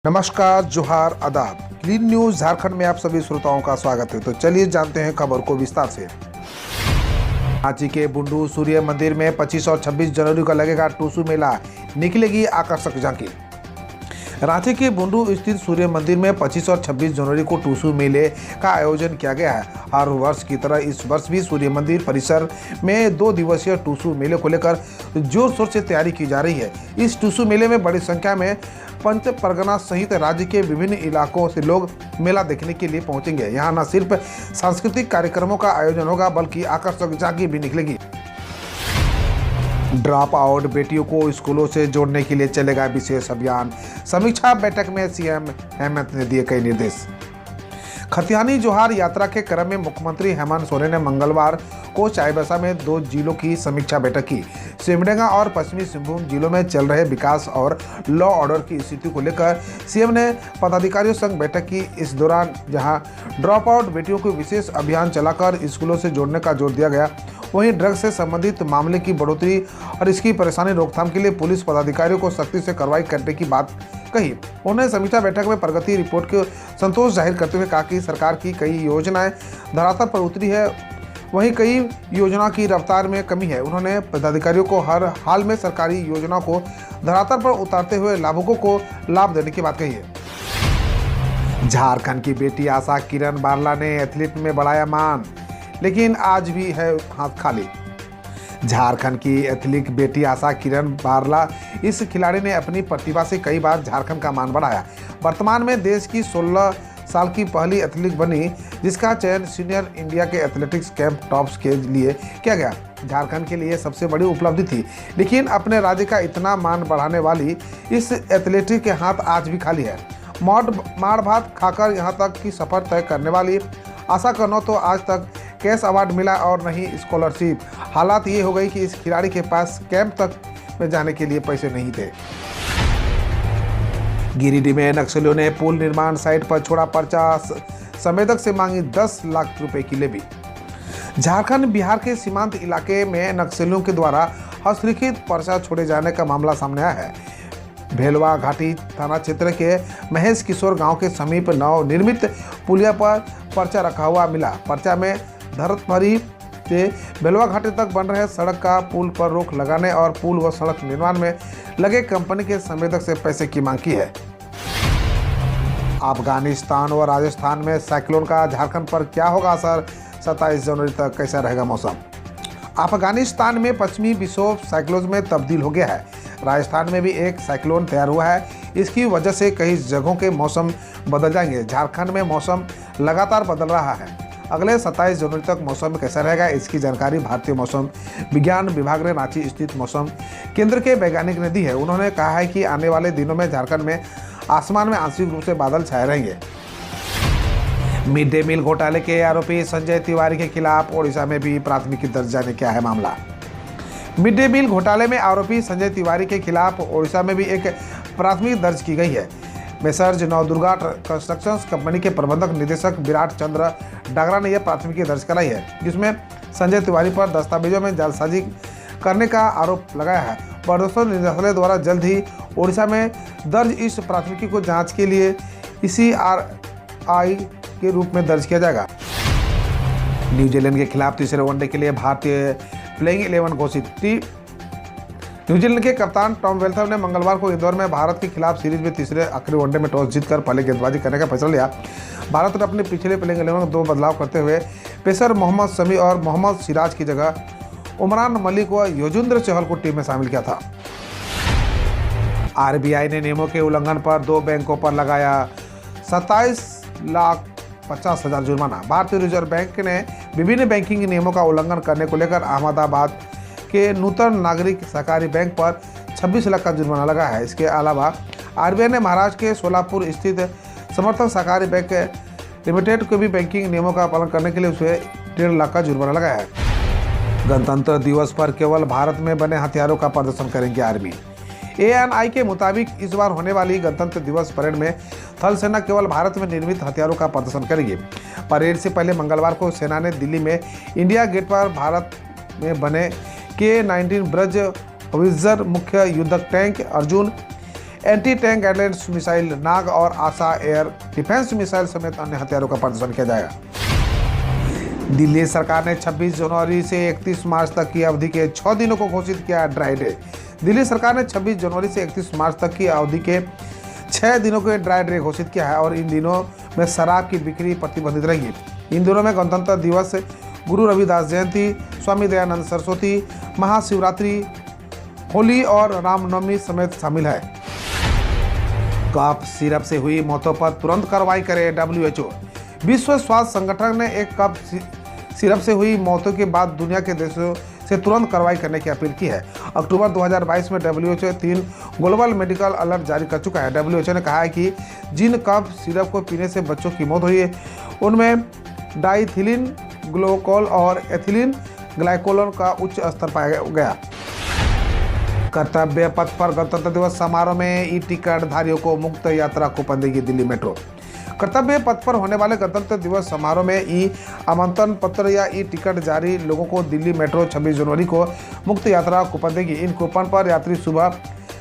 नमस्कार, जोहार, आदाब। क्लीन न्यूज झारखंड में आप सभी श्रोताओं का स्वागत है। तो चलिए जानते हैं खबर को विस्तार से। रांची के बुंडू सूर्य मंदिर में 25 और 26 जनवरी को लगेगा टूसू मेला, निकलेगी आकर्षक झांकी। रांची के बुंडू स्थित सूर्य मंदिर में 25 और 26 जनवरी को टूसू मेले का आयोजन किया गया है। हर वर्ष की तरह इस वर्ष भी सूर्य मंदिर परिसर में 2 दिवसीय टूसू मेले को लेकर जोर शोर से तैयारी की जा रही है। इस टूसू मेले में बड़ी संख्या में पंच परगना सहित राज्य के विभिन्न इलाकों से लोग मेला देखने के लिए पहुंचेंगे। यहाँ न सिर्फ सांस्कृतिक कार्यक्रमों का आयोजन होगा बल्कि आकर्षक झांकी भी निकलेगी। ड्रॉप आउट बेटियों को स्कूलों से जोड़ने के लिए चलेगा विशेष अभियान। समीक्षा बैठक में सीएम हेमंत ने दिए कई निर्देश। खतियानी जोहार यात्रा के क्रम में मुख्यमंत्री हेमंत सोरेन ने मंगलवार को चाईबासा में 2 जिलों की समीक्षा बैठक की। सिमडेगा और पश्चिमी सिंहभूम जिलों में चल रहे विकास और लॉ ऑर्डर की स्थिति को लेकर सीएम ने पदाधिकारियों संग बैठक की। इस दौरान जहां ड्रॉप आउट बेटियों को विशेष अभियान चलाकर स्कूलों से जोड़ने का जोर दिया गया, वहीं ड्रग्स से संबंधित मामले की बढ़ोतरी और इसकी परेशानी रोकथाम के लिए पुलिस पदाधिकारियों को सख्ती से कार्रवाई करने की बात कही। उन्होंने समीक्षा बैठक में प्रगति रिपोर्ट को संतोष जाहिर करते हुए कहा कि सरकार की कई योजनाएं धरातल पर उतरी है, वहीं कई योजना की रफ्तार में कमी है। उन्होंने पदाधिकारियों को हर हाल में सरकारी योजनाओं को धरातल पर उतारते हुए लाभुकों को लाभ देने की बात कही है। झारखंड की बेटी आशा किरण बारला ने एथलीट में बढ़ाया मान, लेकिन आज भी है हाथ खाली। झारखंड की एथलीट बेटी आशा किरण बारला इस खिलाड़ी ने अपनी प्रतिभा से कई बार झारखंड का मान बढ़ाया। वर्तमान में देश की 16 साल की पहली एथलीट बनी, जिसका चयन सीनियर इंडिया के एथलेटिक्स कैंप टॉप्स के लिए किया गया। झारखंड के लिए सबसे बड़ी उपलब्धि थी, लेकिन अपने राज्य का इतना मान बढ़ाने वाली इस एथलीट के हाथ आज भी खाली है। मार भात खाकर यहाँ तक की सफर तय करने वाली आशा को न तो आज तक कैश अवार्ड मिला और न ही स्कॉलरशिप। हालात ये हो गई कि इस खिलाड़ी के पास कैंप तक में जाने के लिए पैसे नहीं थे। गिरिडीह में नक्सलियों ने पुल निर्माण साइट पर छोड़ा पर्चा, संवेदक से मांगी 10 लाख रुपए की लेवी। झारखंड बिहार के सीमांत इलाके में नक्सलियों के द्वारा हस्तलिखित पर्चा छोड़े जाने का मामला सामने आया है। भेलवा घाटी थाना क्षेत्र के महेश किशोर गांव के समीप नव निर्मित पुलिया पर पर्चा रखा हुआ मिला। पर्चा में धरतमरी से भेलवा घाटी तक बन रहे सड़क का पुल पर रोक लगाने और पुल व सड़क निर्माण में लगे कंपनी के संवेदक से पैसे की मांग की है। अफगानिस्तान व राजस्थान में साइक्लोन का झारखंड पर क्या होगा असर, 27 जनवरी तक कैसा रहेगा मौसम। अफगानिस्तान में पश्चिमी विक्षोभ साइक्लोन में तब्दील हो गया है। राजस्थान में भी एक साइक्लोन तैयार हुआ है। इसकी वजह से कई जगहों के मौसम बदल जाएंगे। झारखंड में मौसम लगातार बदल रहा है। अगले 27 जनवरी तक मौसम कैसा रहेगा, इसकी जानकारी भारतीय मौसम विज्ञान विभाग ने रांची स्थित मौसम केंद्र के वैज्ञानिक ने दी है। उन्होंने कहा है कि आने वाले दिनों में झारखंड में आसमान में आंशिक रूप से बादल छाए रहेंगे। मिड डे मील घोटाले के आरोपी संजय तिवारी के खिलाफ ओडिशा में भी प्राथमिकी दर्ज जाने क्या है मामला। मिड डे मील घोटाले में आरोपी संजय तिवारी के खिलाफ ओडिशा में भी एक प्राथमिकी दर्ज की गई है। मेसर्ज नवदुर्गा कंस्ट्रक्शंस कंपनी के प्रबंधक निदेशक विराट चंद्र डागरा ने यह प्राथमिकी दर्ज कराई है, जिसमें संजय तिवारी पर दस्तावेजों में जालसाजी करने का आरोप लगाया है। प्रदूषण निदेशालय द्वारा जल्द ही ओडिशा में दर्ज इस प्राथमिकी को जांच के लिए CRI के रूप में दर्ज किया जाएगा। न्यूजीलैंड के खिलाफ तीसरे वनडे के लिए भारतीय प्लेइंग 11 घोषित। न्यूजीलैंड के कप्तान टॉम वेल्थम ने मंगलवार को इंदौर में भारत के खिलाफ सीरीज में तीसरे आखिरी वनडे में टॉस जीतकर पहले गेंदबाजी करने का फैसला लिया। भारत ने अपने पिछले प्लेइंग 11 में 2 बदलाव करते हुए पेसर मोहम्मद शमी और मोहम्मद सिराज की जगह उमरान मलिक व युजवेंद्र चहल को टीम में शामिल किया था। RBI ने नियमों के उल्लंघन पर 2 बैंकों पर लगाया 27,50,000 जुर्माना। भारतीय रिजर्व बैंक ने विभिन्न बैंकिंग नियमों का उल्लंघन करने को लेकर अहमदाबाद के नूतन नागरिक सहकारी बैंक पर 26 लाख का जुर्माना लगाया है। इसके अलावा RBI ने महाराष्ट्र के सोलापुर स्थित समर्थन सहकारी बैंक लिमिटेड को भी बैंकिंग नियमों का पालन करने के लिए उसे 1.5 लाख का जुर्माना लगाया है। गणतंत्र दिवस पर केवल भारत में बने हथियारों का प्रदर्शन करेंगे आर्मी। ANI के मुताबिक इस बार होने वाली गणतंत्र दिवस परेड में थल सेना केवल भारत में निर्मित हथियारों का प्रदर्शन करेगी। परेड से पहले मंगलवार को सेना ने दिल्ली में इंडिया गेट पर भारत में बने K-19 ब्रज विजर मुख्य युद्धक tank Arjun anti tank guidance missile Nag और आशा एयर डिफेंस मिसाइल समेत अन्य हथियारों का प्रदर्शन किया जाएगा। दिल्ली सरकार ने 26 जनवरी से 31 मार्च तक की अवधि के 6 दिनों को घोषित किया ड्राई डे। दिल्ली सरकार ने 26 जनवरी से 31 मार्च तक की अवधि के 6 दिनों के ड्राई डे घोषित किया है और इन दिनों में शराब की बिक्री प्रतिबंधित रहेगी। इन दिनों में गणतंत्र दिवस, गुरु रविदास जयंती, स्वामी दयानंद सरस्वती, महाशिवरात्रि, होली और रामनवमी समेत शामिल है। कफ सिरप से हुई मौतों पर तुरंत कार्रवाई करे WHO। विश्व स्वास्थ्य संगठन ने एक कफ सिरप से हुई मौतों के बाद दुनिया के देशों से तुरंत कार्रवाई करने की अपील की है। अक्टूबर 2022 में WHO 3 ग्लोबल मेडिकल अलर्ट जारी कर चुका है। WHO ने कहा है कि जिन कफ सिरप को पीने से बच्चों की मौत हुई है उनमें डाइथिलीन ग्लाइकोल और एथिलीन ग्लाइकोल का उच्च स्तर पाया गया। कर्तव्य पथ पर गणतंत्र दिवस समारोह में ई टिकट धारियों को मुक्त यात्रा कूपन देगी दिल्ली मेट्रो। कर्तव्य पथ पर होने वाले गणतंत्र दिवस समारोह में ई आमंत्रण पत्र या ई टिकट जारी लोगों को दिल्ली मेट्रो 26 जनवरी को मुक्त यात्रा कूपन देगी। इन कूपन पर यात्री सुबह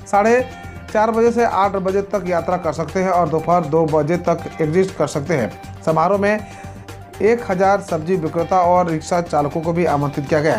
4:30 बजे से 8 बजे तक यात्रा कर सकते हैं और दोपहर 2 बजे तक एग्जिट कर सकते हैं। समारोह में 1000 सब्जी विक्रेता और रिक्शा चालकों को भी आमंत्रित किया गया है।